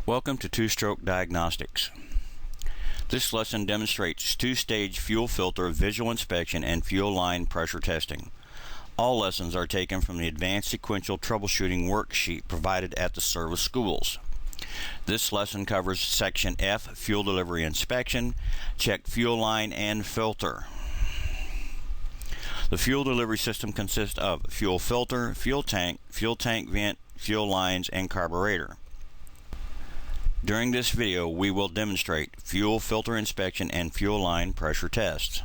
Welcome to Two-Stroke Diagnostics. This lesson demonstrates two-stage fuel filter visual inspection and fuel line pressure testing. All lessons are taken from the Advanced Sequential Troubleshooting worksheet provided at the service schools. This lesson covers Section F, Fuel Delivery Inspection, check fuel line and filter. The fuel delivery system consists of fuel filter, fuel tank vent, fuel lines, and carburetor. During this video, we will demonstrate fuel filter inspection and fuel line pressure tests.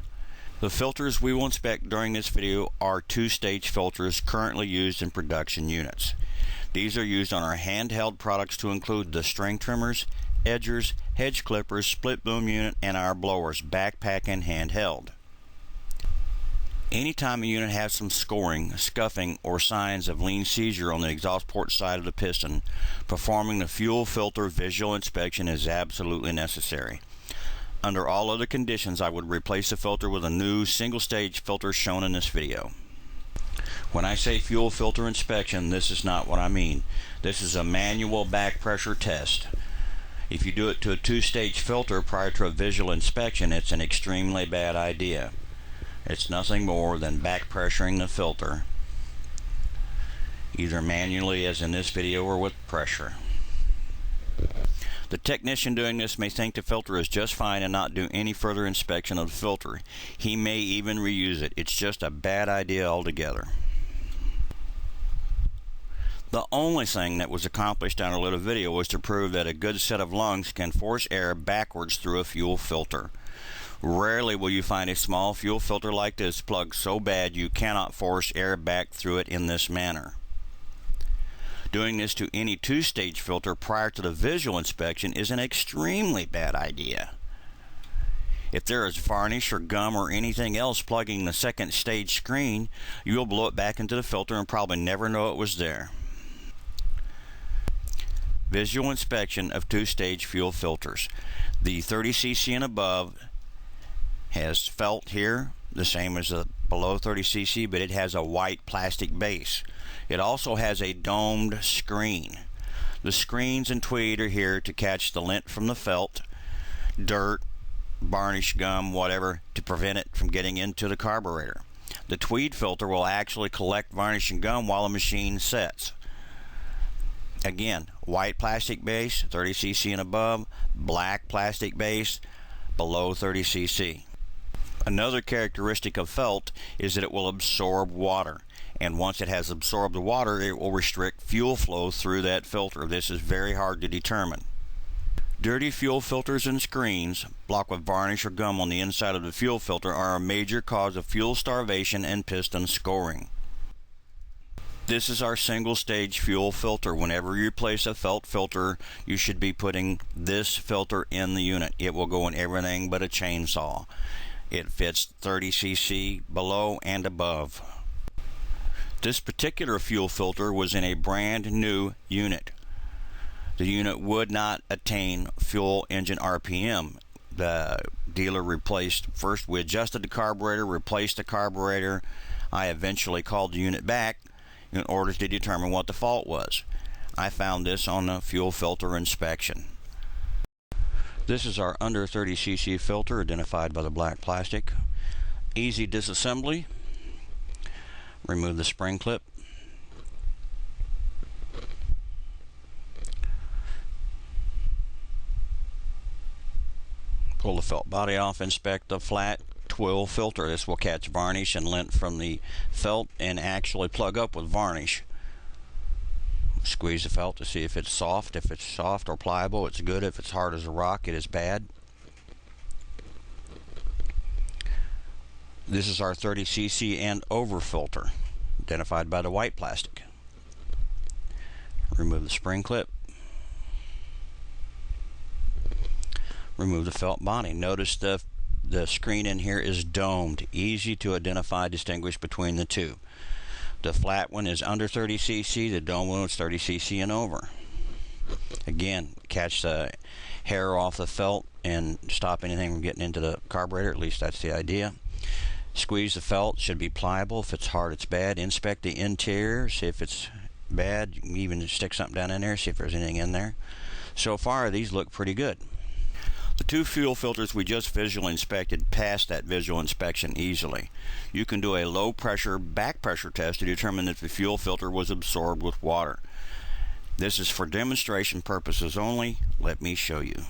The filters we will inspect during this video are two-stage filters currently used in production units. These are used on our handheld products to include the string trimmers, edgers, hedge clippers, split boom unit, and our blowers, backpack and handheld. Anytime a unit has some scoring, scuffing, or signs of lean seizure on the exhaust port side of the piston, performing the fuel filter visual inspection is absolutely necessary. Under all other conditions, I would replace the filter with a new single-stage filter shown in this video. When I say fuel filter inspection, this is not what I mean. This is a manual back pressure test. If you do it to a two-stage filter prior to a visual inspection, it's an extremely bad idea. It's nothing more than back pressuring the filter, either manually as in this video or with pressure. The technician doing this may think the filter is just fine and not do any further inspection of the filter. He may even reuse it. It's just a bad idea altogether. The only thing that was accomplished on our little video was to prove that a good set of lungs can force air backwards through a fuel filter. Rarely will you find a small fuel filter like this plugged so bad you cannot force air back through it in this manner. Doing this to any two-stage filter prior to the visual inspection is an extremely bad idea. If there is varnish or gum or anything else plugging the second stage screen, you will blow it back into the filter and probably never know it was there. Visual inspection of two-stage fuel filters. The 30cc and above has felt here, the same as the below 30cc, but it has a white plastic base. It also has a domed screen. The screens and tweed are here to catch the lint from the felt, dirt, varnish, gum, whatever, to prevent it from getting into the carburetor. The tweed filter will actually collect varnish and gum while the machine sets. Again, white plastic base, 30cc and above, black plastic base, below 30cc. Another characteristic of felt is that it will absorb water, and once it has absorbed the water, it will restrict fuel flow through that filter. This is very hard to determine. Dirty fuel filters and screens, blocked with varnish or gum on the inside of the fuel filter, are a major cause of fuel starvation and piston scoring. This is our single-stage fuel filter. Whenever you replace a felt filter, you should be putting this filter in the unit. It will go in everything but a chainsaw. It fits 30cc below and above. This particular fuel filter was in a brand new unit. The unit would not attain fuel engine RPM. The dealer replaced, first we adjusted the carburetor, replaced the carburetor. I eventually called the unit back in order to determine what the fault was. I found this on the fuel filter inspection. This is our under 30cc filter identified by the black plastic. Easy disassembly. Remove the spring clip. Pull the felt body off, inspect the flat twill filter. This will catch varnish and lint from the felt and actually plug up with varnish. Squeeze the felt to see if it's soft. If it's soft or pliable, it's good. If it's hard as a rock, it is bad. This is our 30cc and over filter, identified by the white plastic. Remove the spring clip. Remove the felt body. Notice the screen in here is domed. Easy to identify, distinguish between the two. The flat one is under 30cc, the dome one is 30cc and over. Again, catch the hair off the felt and stop anything from getting into the carburetor, at least that's the idea. Squeeze the felt, should be pliable. If it's hard, it's bad. Inspect the interior, see if it's bad. You can even stick something down in there, see if there's anything in there. So far, these look pretty good. The two fuel filters we just visually inspected passed that visual inspection easily. You can do a low pressure back pressure test to determine if the fuel filter was absorbed with water. This is for demonstration purposes only. Let me show you.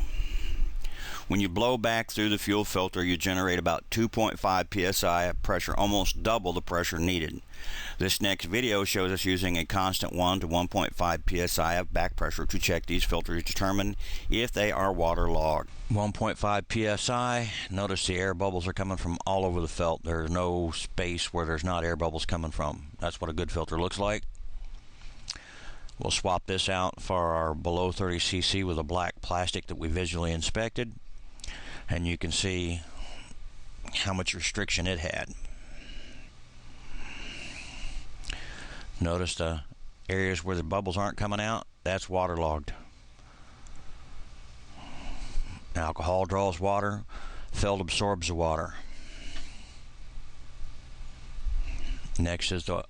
When you blow back through the fuel filter, you generate about 2.5 psi of pressure, almost double the pressure needed. This next video shows us using a constant 1 to 1.5 psi of back pressure to check these filters to determine if they are waterlogged. 1.5 psi. Notice the air bubbles are coming from all over the felt. There's no space where there's not air bubbles coming from. That's what a good filter looks like. We'll swap this out for our below 30 cc with a black plastic that we visually inspected, and you can see how much restriction it had. Notice the areas where the bubbles aren't coming out, that's waterlogged. Alcohol draws water, felt absorbs the water. Next is the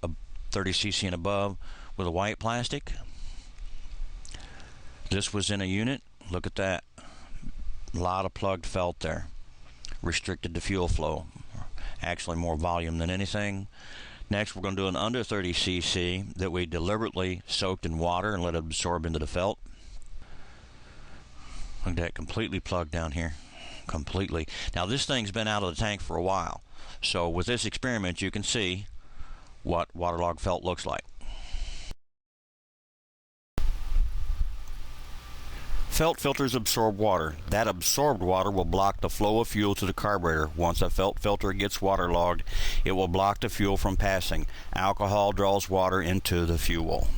30 cc and above with a white plastic. This was in a unit. Look at that. A lot of plugged felt there. Restricted the fuel flow. Actually more volume than anything. Next, we're going to do an under 30 cc that we deliberately soaked in water and let it absorb into the felt. Look at that, completely plugged down here. Completely. Now this thing's been out of the tank for a while. So with this experiment you can see what waterlogged felt looks like. Felt filters absorb water. That absorbed water will block the flow of fuel to the carburetor. Once a felt filter gets waterlogged, it will block the fuel from passing. Alcohol draws water into the fuel.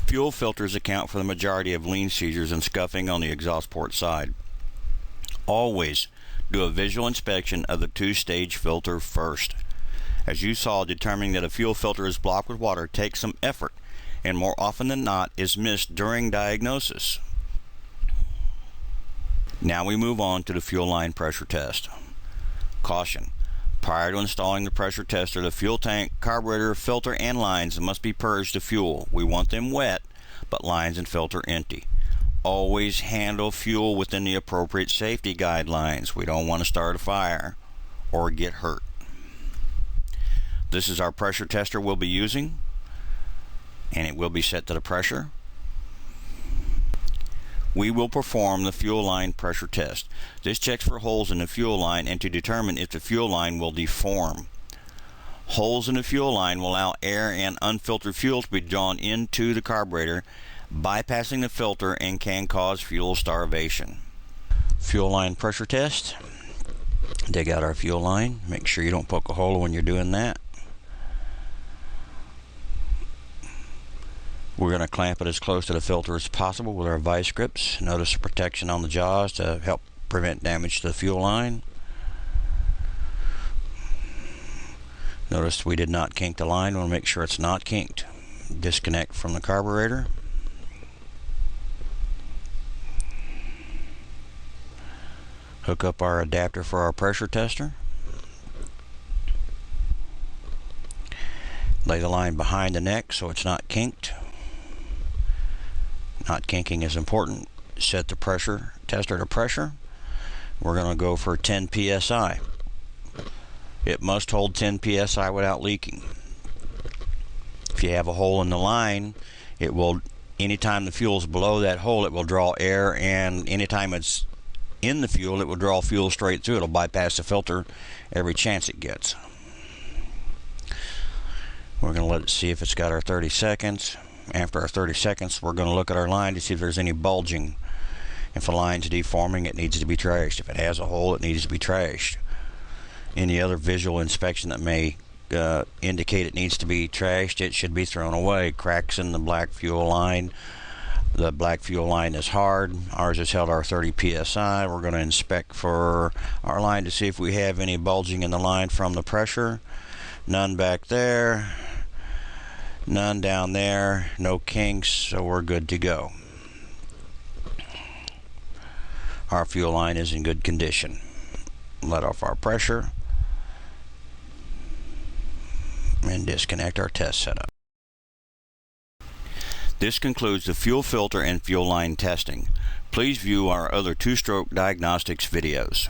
Fuel filters account for the majority of lean seizures and scuffing on the exhaust port side. Always do a visual inspection of the two-stage filter first. As you saw, determining that a fuel filter is blocked with water takes some effort, and more often than not is missed during diagnosis. Now we move on to the fuel line pressure test. Caution: prior to installing the pressure tester, the fuel tank, carburetor, filter, and lines must be purged of fuel. We want them wet, but lines and filter empty. Always handle fuel within the appropriate safety guidelines. We don't want to start a fire or get hurt. This is our pressure tester we'll be using, and it will be set to the pressure. We will perform the fuel line pressure test. This checks for holes in the fuel line and to determine if the fuel line will deform. Holes in the fuel line will allow air and unfiltered fuel to be drawn into the carburetor, bypassing the filter, and can cause fuel starvation. Fuel line pressure test. Dig out our fuel line. Make sure you don't poke a hole when you're doing that. We're going to clamp it as close to the filter as possible with our vice grips. Notice the protection on the jaws to help prevent damage to the fuel line. Notice we did not kink the line. We want to make sure it's not kinked. Disconnect from the carburetor. Hook up our adapter for our pressure tester. Lay the line behind the neck so it's not kinked. Not kinking is important. Set the pressure tester to pressure. We're going to go for 10 psi. It must hold 10 psi without leaking. If you have a hole in the line, it will, anytime the fuel is below that hole, it will draw air, and anytime it's in the fuel, it will draw fuel straight through. It'll bypass the filter every chance it gets. We're going to let it see if it's got our 30 seconds. After our 30 seconds, we're going to look at our line to see if there's any bulging. If a line's deforming, it needs to be trashed. If it has a hole, it needs to be trashed. Any other visual inspection that may indicate it needs to be trashed, it should be thrown away. Cracks in the black fuel line. The black fuel line is hard. Ours has held our 30 psi. We're going to inspect for our line to see if we have any bulging in the line from the pressure. None back there. None down there. No kinks, so we're good to go. Our fuel line is in good condition. Let off our pressure and disconnect our test setup. This concludes the fuel filter and fuel line testing. Please view our other two-stroke diagnostics videos.